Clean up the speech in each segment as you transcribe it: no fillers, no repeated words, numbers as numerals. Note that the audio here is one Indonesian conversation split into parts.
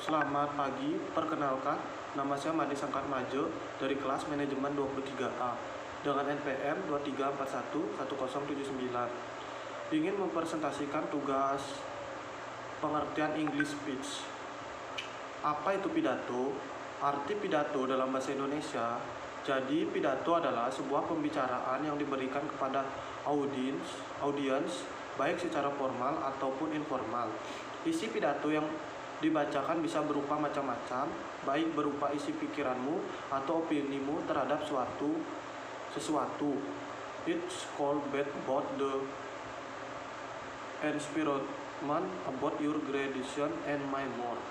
Selamat pagi, perkenalkan, nama saya Madi Sangkat Majo dari kelas manajemen 23A dengan NPM 23411079. Ingin mempresentasikan tugas pengertian English speech. Apa itu pidato? Arti pidato dalam bahasa Indonesia. Jadi pidato adalah sebuah pembicaraan yang diberikan kepada audiens baik secara formal ataupun informal. Isi pidato yang dibacakan bisa berupa macam-macam, baik berupa isi pikiranmu atau opinimu terhadap sesuatu. It's called about the environment, about your graduation and my more.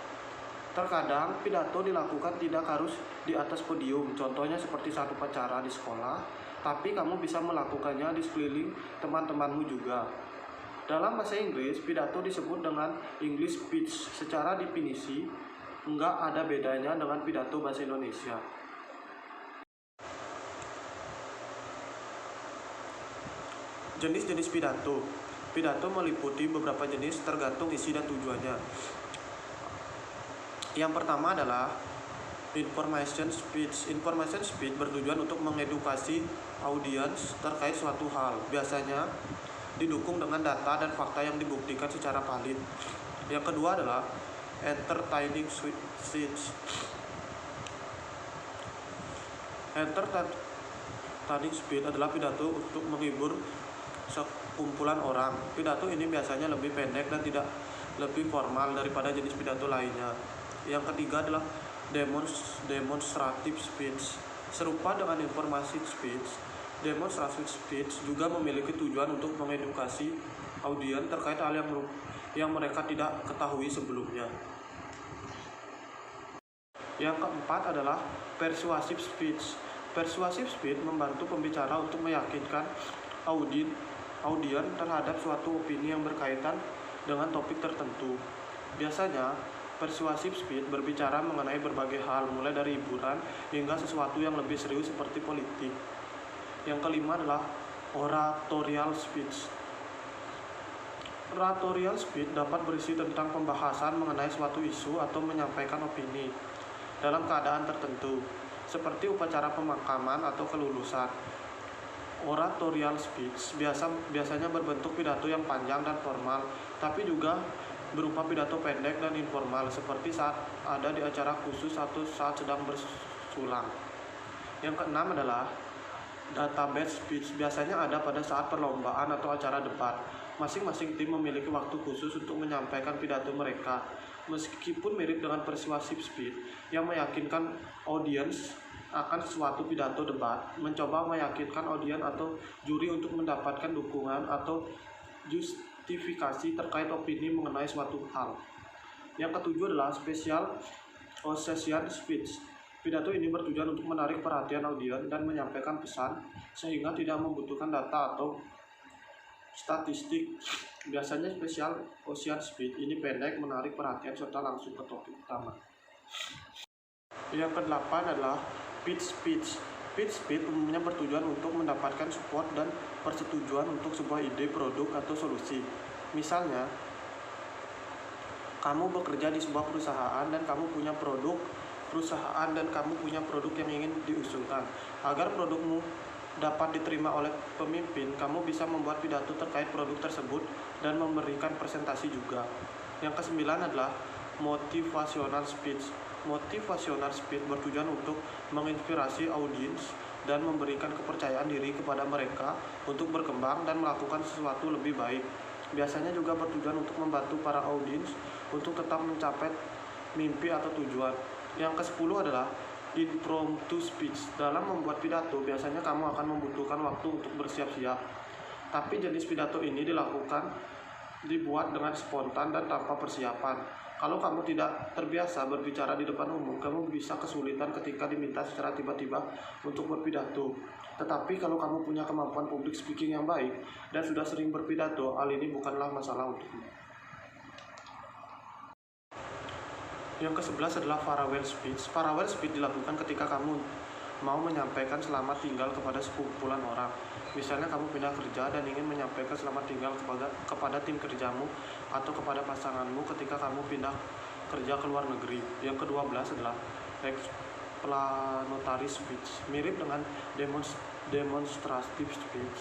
Terkadang pidato dilakukan tidak harus di atas podium, contohnya seperti saat upacara di sekolah, tapi kamu bisa melakukannya di sekeliling teman-temanmu juga. Dalam bahasa Inggris, pidato disebut dengan English speech. Secara definisi, enggak ada bedanya dengan pidato bahasa Indonesia. Jenis-jenis pidato. Pidato meliputi beberapa jenis tergantung isi dan tujuannya. Yang pertama adalah information speech. Information speech bertujuan untuk mengedukasi audiens terkait suatu hal. Biasanya didukung dengan data dan fakta yang dibuktikan secara valid. Yang kedua adalah entertaining speech. Entertaining speech adalah pidato untuk menghibur sekumpulan orang. Pidato ini biasanya lebih pendek dan tidak lebih formal daripada jenis pidato lainnya. Yang ketiga adalah demonstrative speech. Serupa dengan informative speech, demonstrative speech juga memiliki tujuan untuk mengedukasi audiens terkait hal yang mereka tidak ketahui sebelumnya. Yang keempat adalah persuasive speech. Persuasive speech membantu pembicara untuk meyakinkan audiens terhadap suatu opini yang berkaitan dengan topik tertentu. Biasanya, persuasive speech berbicara mengenai berbagai hal, mulai dari hiburan hingga sesuatu yang lebih serius seperti politik. Yang kelima adalah oratorial speech. Oratorial speech dapat berisi tentang pembahasan mengenai suatu isu atau menyampaikan opini dalam keadaan tertentu, seperti upacara pemakaman atau kelulusan. Oratorial speech biasanya berbentuk pidato yang panjang dan formal, tapi juga berupa pidato pendek dan informal, seperti saat ada di acara khusus atau saat sedang bersulang. Yang keenam adalah database speech. Biasanya ada pada saat perlombaan atau acara debat. Masing-masing tim memiliki waktu khusus untuk menyampaikan pidato mereka. Meskipun mirip dengan persuasive speech yang meyakinkan audiens akan suatu pidato debat, mencoba meyakinkan audiens atau juri untuk mendapatkan dukungan atau justifikasi terkait opini mengenai suatu hal. Yang ketujuh adalah special occasion speech. Pidato ini bertujuan untuk menarik perhatian audiens dan menyampaikan pesan sehingga tidak membutuhkan data atau statistik. Biasanya special occasion speech ini pendek, menarik perhatian serta langsung ke topik utama. Yang kedelapan adalah pitch speech. Pitch speech umumnya bertujuan untuk mendapatkan support dan persetujuan untuk sebuah ide, produk, atau solusi. Misalnya, kamu bekerja di sebuah perusahaan dan kamu punya produk yang ingin diusulkan. Agar produkmu dapat diterima oleh pemimpin, kamu bisa membuat pidato terkait produk tersebut dan memberikan presentasi juga. Yang kesembilan adalah motivational speech. Motivational speech bertujuan untuk menginspirasi audiens dan memberikan kepercayaan diri kepada mereka untuk berkembang dan melakukan sesuatu lebih baik. Biasanya juga bertujuan untuk membantu para audiens untuk tetap mencapai mimpi atau tujuan. Yang ke-10 adalah impromptu speech. Dalam membuat pidato, biasanya kamu akan membutuhkan waktu untuk bersiap-siap. Tapi jenis pidato ini dibuat dengan spontan dan tanpa persiapan. Kalau kamu tidak terbiasa berbicara di depan umum, kamu bisa kesulitan ketika diminta secara tiba-tiba untuk berpidato. Tetapi kalau kamu punya kemampuan public speaking yang baik dan sudah sering berpidato, hal ini bukanlah masalah untukmu. Yang ke-11 adalah farewell speech. Farewell speech dilakukan ketika kamu mau menyampaikan selamat tinggal kepada sekumpulan orang. Misalnya kamu pindah kerja dan ingin menyampaikan selamat tinggal kepada tim kerjamu atau kepada pasanganmu ketika kamu pindah kerja ke luar negeri. Yang ke-12 adalah explanatory speech, mirip dengan demonstrative speech.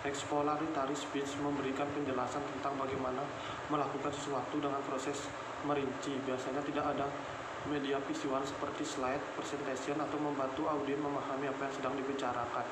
Explanatory speech memberikan penjelasan tentang bagaimana melakukan sesuatu dengan proses merinci. Biasanya tidak ada media visual seperti slide, presentation, atau membantu audien memahami apa yang sedang dibicarakan.